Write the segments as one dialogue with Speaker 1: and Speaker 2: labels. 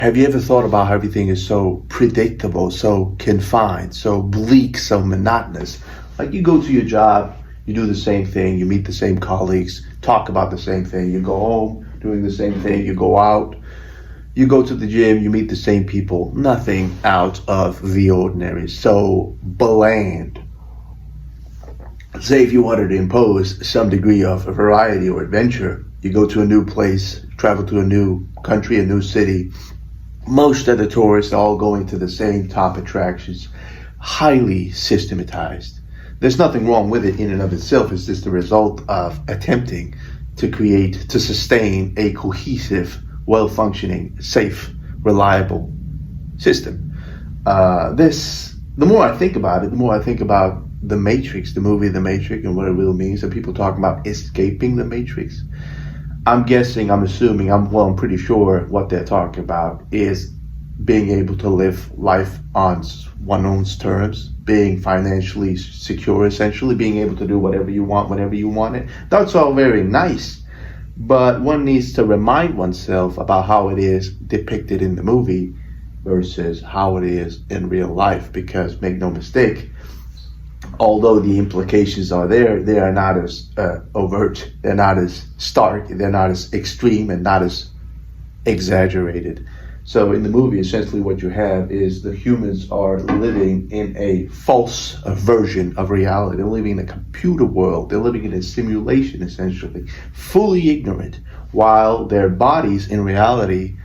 Speaker 1: Have you ever thought about how everything is so predictable, so confined, so bleak, so monotonous? Like you go to your job, you do the same thing, you meet the same colleagues, talk about the same thing, you go home doing the same thing, you go out, you go to the gym, you meet the same people, nothing out of the ordinary, so bland. Say if you wanted to impose some degree of variety or adventure, you go to a new place, travel to a new country, a new city. Most of the tourists are all going to the same top attractions, highly systematized. There's nothing wrong with it in and of itself. It's just the result of attempting to sustain a cohesive, well-functioning, safe, reliable system. The more I think about it, the more I think about The Matrix, the movie The Matrix, and what it really means. And people talking about escaping the Matrix. I'm pretty sure what they're talking about is being able to live life on one's own terms, being financially secure, essentially, being able to do whatever you want, whenever you want it. That's all very nice, but one needs to remind oneself about how it is depicted in the movie versus how it is in real life, because make no mistake, although the implications are there, they are not as overt, they're not as stark, they're not as extreme, and not as exaggerated. So in the movie, essentially what you have is the humans are living in a false version of reality. They're living in a computer world. They're living in a simulation, essentially, fully ignorant, while their bodies in reality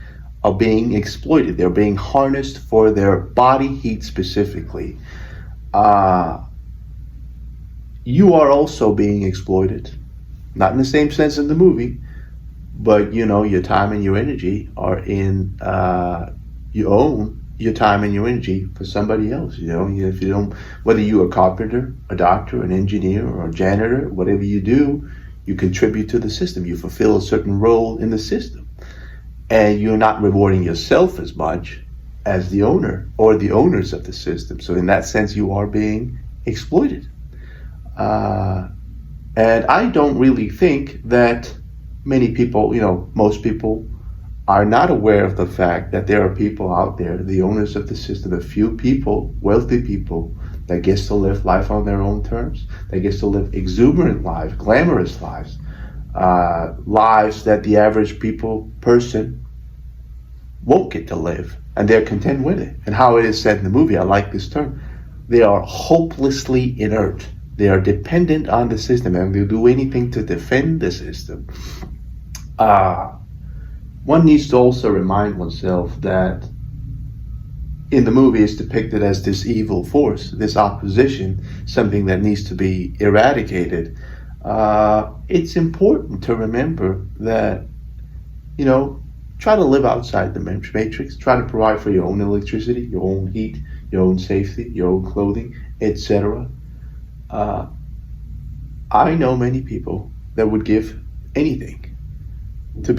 Speaker 1: are being exploited. They're being harnessed for their body heat specifically. You are also being exploited, not in the same sense in the movie, but your time and your energy are you own your time and your energy for somebody else. If you don't, whether you're a carpenter, a doctor, an engineer, or a janitor, whatever you do, you contribute to the system. You fulfill a certain role in the system, and you're not rewarding yourself as much as the owner or the owners of the system. So in that sense, you are being exploited. And I don't really think that many people, most people are not aware of the fact that there are people out there, the owners of the system, a few people, wealthy people, that gets to live life on their own terms, that gets to live exuberant lives, glamorous lives, lives that the average person won't get to live, and they're content with it. And how it is said in the movie, I like this term, they are hopelessly inert. They are dependent on the system, and they'll do anything to defend the system. One needs to also remind oneself that in the movie it's depicted as this evil force, this opposition, something that needs to be eradicated. It's important to remember that, try to live outside the matrix, try to provide for your own electricity, your own heat, your own safety, your own clothing, etc. I know many people that would give anything to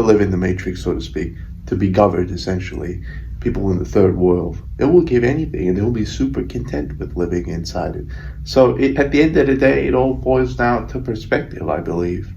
Speaker 1: live in the matrix, so to speak, to be governed, essentially. People in the third world, they will give anything, and they will be super content with living inside it. So at the end of the day, it all boils down to perspective, I believe.